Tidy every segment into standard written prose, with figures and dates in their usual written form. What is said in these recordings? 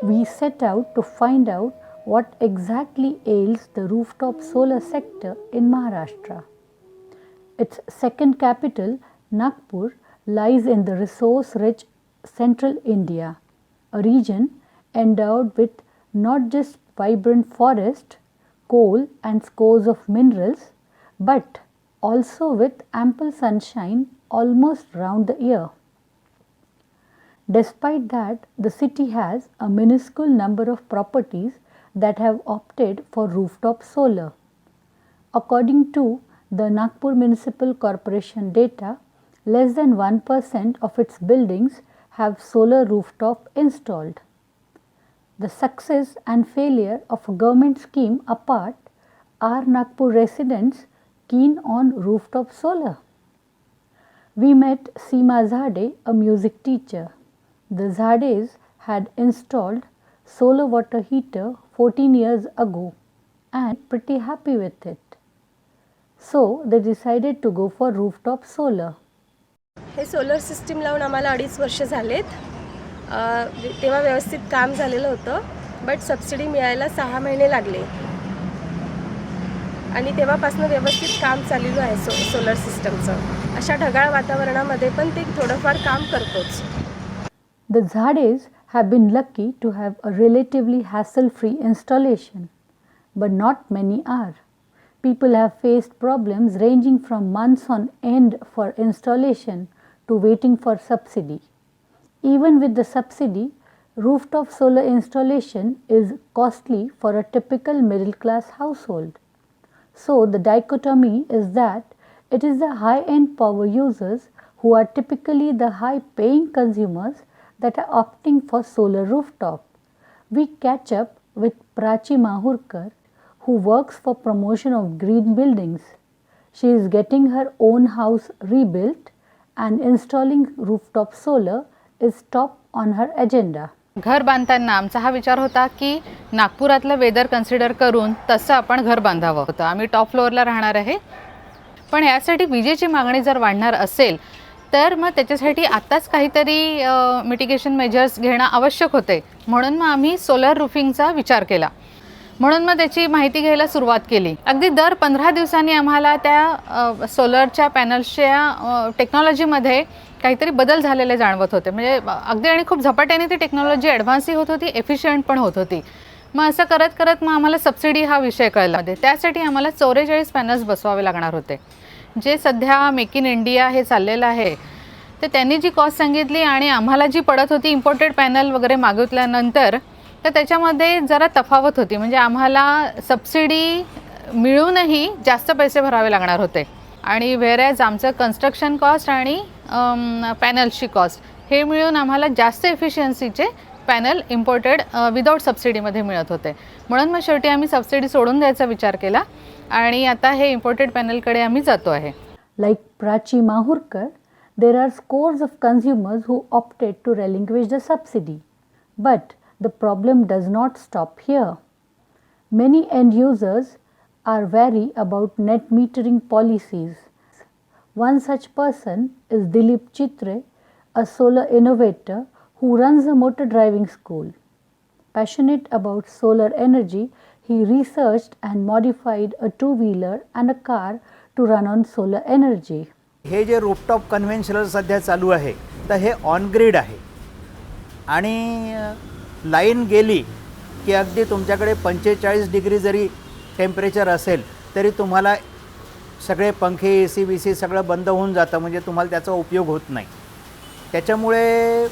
we set out to find out what exactly ails the rooftop solar sector in Maharashtra. Its second capital, Nagpur, lies in the resource-rich central India, a region endowed with not just vibrant forest, coal and scores of minerals, but also with ample sunshine almost round the year. Despite that, the city has a minuscule number of properties that have opted for rooftop solar. According to the Nagpur Municipal Corporation data, less than 1% of its buildings have solar rooftop installed. The success and failure of a government scheme apart, are Nagpur residents keen on rooftop solar? We met Seema Zade, a music teacher. The Zades had installed solar water heater 14 years ago and pretty happy with it. So they decided to go for rooftop solar. हे solar system लावून आम्हाला 2.5 वर्ष झालेत. तेव्हा व्यवस्थित काम झालेलं होतं, बट सबसिडी मिळायला 6 महिने लागले आणि तेव्हापासून व्यवस्थित काम चालू आहे सोलर सिस्टमचं. अशा ढगाळ वातावरणामध्ये पण ते थोडंफार काम करतोच. The Zades have been lucky to have a relatively hassle-free installation, but not many are. People have faced problems ranging from months on end for installation to waiting for subsidy. Even with the subsidy, rooftop solar installation is costly for a typical middle-class household. So the dichotomy is that it is the high-end power users who are typically the high-paying consumers that are opting for solar rooftop. We catch up with Prachi Mahurkar, who works for promotion of green buildings. She is getting her own house rebuilt and installing rooftop solar is top on her agenda. घर बांधताना आमचा हा विचार होता की नागपुरातलं weather consider करून तसं आपण घर बांधावं होतं. आम्ही टॉप फ्लोअरला राहणार आहे, पण यासाठी विजेची मागणी जर वाढणार असेल तर मग त्याच्यासाठी आत्ताच काहीतरी मिटिगेशन मेजर्स घेणं आवश्यक होते. म्हणून मग आम्ही सोलर रूफिंगचा विचार केला. म्हणून मग त्याची माहिती घ्यायला सुरुवात केली. अगदी दर 15 दिवसांनी आम्हाला त्या सोलरच्या पॅनल्सच्या टेक्नॉलॉजीमध्ये काहीतरी बदल झालेले जाणवत होते. म्हणजे अगदी आणि खूप झपाट्याने ती टेक्नॉलॉजी ॲडव्हान्सही होत होती, एफिशियंट पण होत होती. मग असं करत करत मग आम्हाला सबसिडी हा विषय कळला. त्यासाठी आम्हाला 44 पॅनल्स बसवावे लागणार होते. जे सध्या मेक इन इंडिया हे चाललेलं आहे, तर त्यांनी जी कॉस्ट सांगितली आणि आम्हाला जी पडत होती इम्पोर्टेड पॅनल वगैरे मागितल्यानंतर, तर त्याच्यामध्ये जरा तफावत होती. म्हणजे आम्हाला सबसिडी मिळूनही जास्त पैसे भरावे लागणार होते आणि व्हेरॅज आमचं कन्स्ट्रक्शन कॉस्ट आणि पॅनल्सची कॉस्ट हे मिळून आम्हाला जास्त एफिशियन्सीचे पॅनल इम्पोर्टेड विदाऊट सबसिडीमध्ये मिळत होते. म्हणून मग शेवटी आम्ही सबसिडी सोडून द्यायचा विचार केला आणि आता हे इम्पोर्टेड पॅनलकडे आम्ही जातो आहे. Like Prachi Mahurkar, there are scores of consumers who opted to relinquish the subsidy. But the problem does not stop here. Many end users are wary about net metering policies. One such person is Dilip Chitre, a solar innovator who runs a motor driving school. Passionate about solar energy, he researched and modified a two-wheeler and a car to run on solar energy. हे जे rooftop conventional सध्या चालू आहे, तर हे on grid आहे आणि line गेली की अगदी तुमच्याकडे 45 डिग्री जरी टेम्परेचर असेल तरी तुम्हाला सगळे पंखे AC BC सगळं बंद होऊन जातं. म्हणजे तुम्हाला त्याचा उपयोग होत नाही. त्याच्यामुळे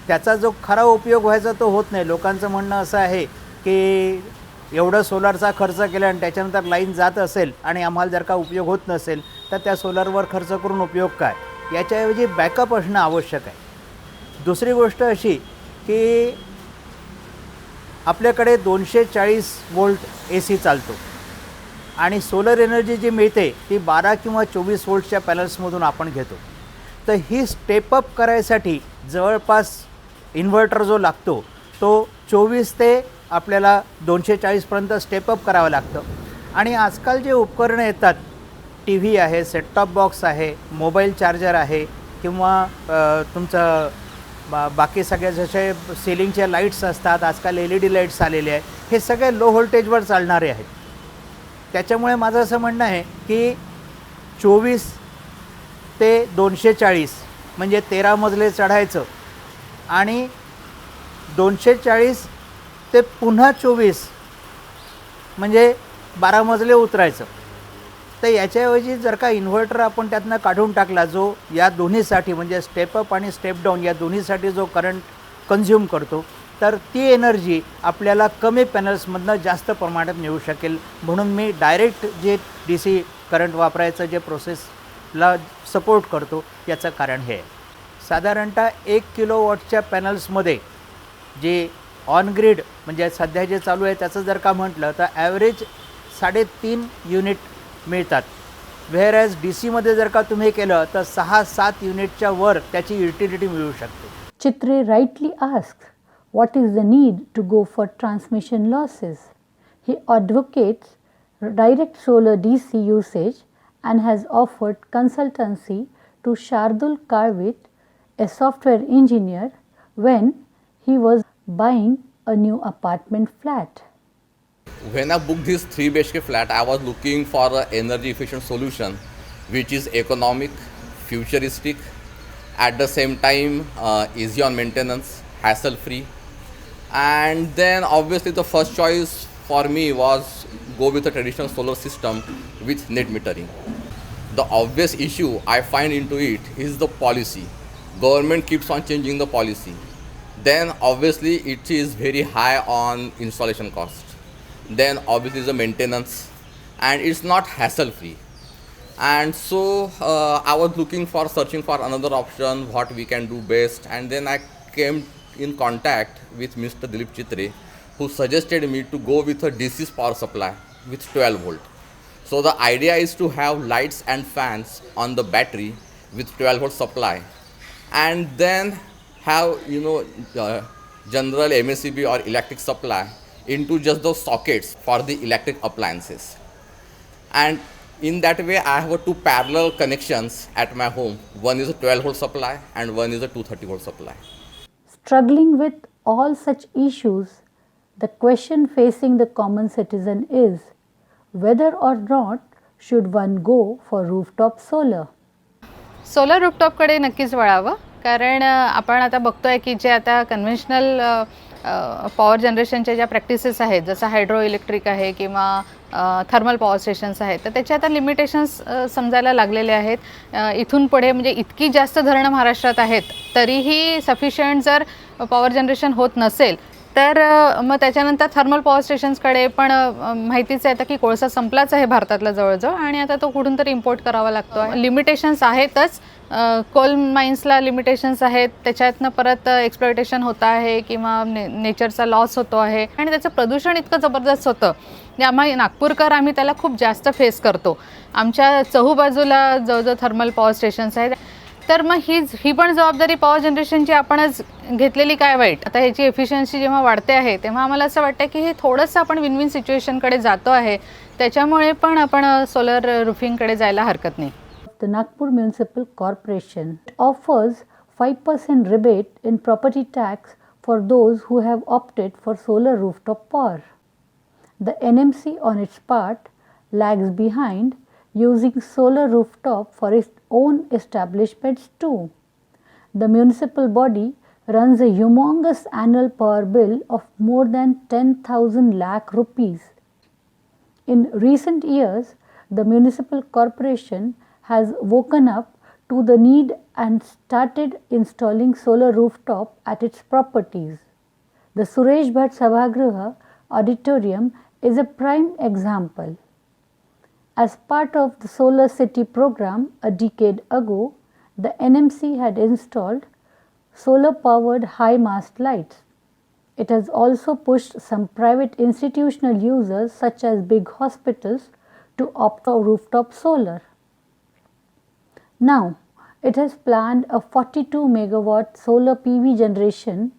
त्याचा जो खरा उपयोग व्हायचा तो होत नाही. लोकांचं म्हणणं असं आहे की एवढं सोलारचा खर्च केला आणि त्याच्यानंतर लाईन जात असेल आणि आम्हाला जर का उपयोग होत नसेल तर त्या सोलारवर खर्च करून उपयोग काय. याच्याऐवजी बॅकअप असणं आवश्यक आहे. दुसरी गोष्ट अशी की आपल्याकडे 240 वोल्ट AC चालतो आणि सोलर एनर्जी जी मिळते ती 12 किंवा 24 वोल्टच्या पॅनल्समधून आपण घेतो. तर ही स्टेपअप करायसाठी जवळपास इन्व्हर्टर जो लागतो तो 24 ते आपल्याला 240पर्यंत स्टेपअप करावं लागतं. आणि आजकाल जे उपकरणं येतात, TV आहे, सेट टॉप बॉक्स आहे, मोबाईल चार्जर आहे किंवा तुमचं बाकी सगळे जसे सिलिंगचे लाईट्स असतात, आजकाल LED लाईट्स आलेले आहे, हे सगळे लो व्होल्टेजवर चालणारे आहेत. त्याच्यामुळे माझं असं म्हणणं आहे की 24 ते 240 म्हणजे 13 मजले चढायचं आणि 240 ते पुन्हा 24 म्हणजे 12 मजले उतरायचं. तर याच्याऐवजी जर का इन्व्हर्टर आपण त्यातनं काढून टाकला, जो या दोन्हीसाठी म्हणजे स्टेप अप आणि स्टेप डाऊन या दोन्हीसाठी जो करंट कन्झ्युम करतो, तर ती एनर्जी आपल्याला कमी पॅनल्समधनं जास्त प्रमाणात मिळू शकेल. म्हणून मी डायरेक्ट जे DC करंट वापरायचं जे प्रोसेसला सपोर्ट करतो याचं कारण हे आहे. साधारणतः 1 किलोवॉटच्या पॅनल्समध्ये जे ऑन ग्रीड म्हणजे सध्या जे चालू आहे त्याचं जर का म्हटलं तर ॲव्हरेज 3.5 युनिट मिळतात. व्हेअर ॲज DCमध्ये जर का तुम्ही केलं तर 6-7 युनिटच्या वर त्याची युटिलिटी मिळू शकते. Chitre rightly asks, what is the need to go for transmission losses? He advocates direct solar DC usage and has offered consultancy to Shardul Karvit, a software engineer, when he was buying a new apartment flat. When I booked this 3 BHK flat, I was looking for an energy efficient solution which is economic, futuristic, at the same time easy on maintenance, hassle free, and then obviously the first choice for me was go with a traditional solar system with net metering. The obvious issue I find into it is the policy. Government keeps on changing the policy. Then obviously it is very high on installation cost. Then obviously the maintenance, and it's not hassle free. And so I was searching for another option, what we can do best, and then I came in contact with Mr. Dilip Chitre, who suggested me to go with a DC power supply with 12 volt. So the idea is to have lights and fans on the battery with 12 volt supply, and then have general MACB or electric supply into just those sockets for the electric appliances. And in that way I have 2 parallel connections at my home. One is a 12 volt supply and one is a 230 volt supply. Struggling with all such issues, the question facing the common citizen is whether or not should one go for rooftop solar. Solar रूफटॉपकडे नक्कीच वळावं, कारण आपण आता बघतोय की जे आता conventional power जनरेशनच्या ज्या प्रॅक्टिसेस आहेत, जसं हायड्रो इलेक्ट्रिक आहे किंवा थर्मल पॉवर स्टेशन्स आहेत, तर त्याचे आता लिमिटेशन्स समजायला लागलेले आहेत. इथून पुढे म्हणजे इतकी जास्त धरणं महाराष्ट्रात आहेत तरीही सफिशियंट जर पॉवर जनरेशन होत नसेल तर मग त्याच्यानंतर थर्मल पॉवर स्टेशन्सकडे पण माहितीच आहे आता की कोळसा संपलाच आहे भारतातला जवळजवळ, आणि आता तो कुठून तरी इम्पोर्ट करावा लागतो आहे. लिमिटेशन्स आहेतच, कोल माइन्सला लिमिटेशन्स आहेत, त्याच्यातनं परत एक्सप्लॉयटेशन होतं आहे किंवा नेचरचा लॉस होतो आहे, आणि त्याचं प्रदूषण इतकं जबरदस्त होतं की आम्ही त्याला खूप जास्त फेस करतो. आमच्या चहूबाजूला जवळजवळ थर्मल पॉवर स्टेशन्स आहेत. तर मग ही पण जबाबदारी पॉवर जनरेशनची आपणच घेतलेली काय वाईट. आता ह्याची एफिशियन्सी जेव्हा वाढते आहे तेव्हा आम्हाला असं वाटतं की हे थोडंसं आपण विन विन सिच्युएशनकडे जातो आहे, त्याच्यामुळे पण आपण सोलर रूफिंगकडे जायला हरकत नाही. The Nagpur Municipal Corporation offers 5% rebate in property tax for those who have opted for solar rooftop power. The NMC on its part lags behind, using solar rooftop for its own establishments too. The municipal body runs a humongous annual power bill of more than 10,000 lakh rupees. In recent years, the municipal corporation has woken up to the need and started installing solar rooftop at its properties. The Suresh Bhatt Sabhagriha auditorium is a prime example. As part of the Solar City program a decade ago, the NMC had installed solar powered high mast lights. It has also pushed some private institutional users such as big hospitals to opt for rooftop solar. Now, it has planned a 42 megawatt solar PV generation,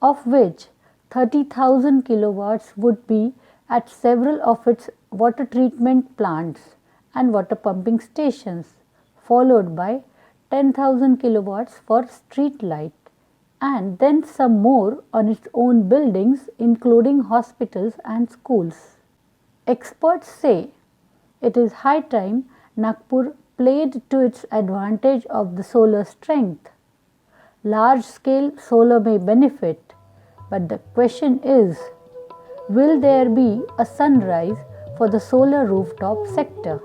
of which 30,000 kilowatts would be at several of its water treatment plants and water pumping stations, followed by 10,000 kilowatts for street light. and then some more on its own buildings, including hospitals and schools. Experts say it is high time Nagpur played to its advantage of the solar strength. Large scale solar may benefit, but the question is, will there be a sunrise for the solar rooftop sector?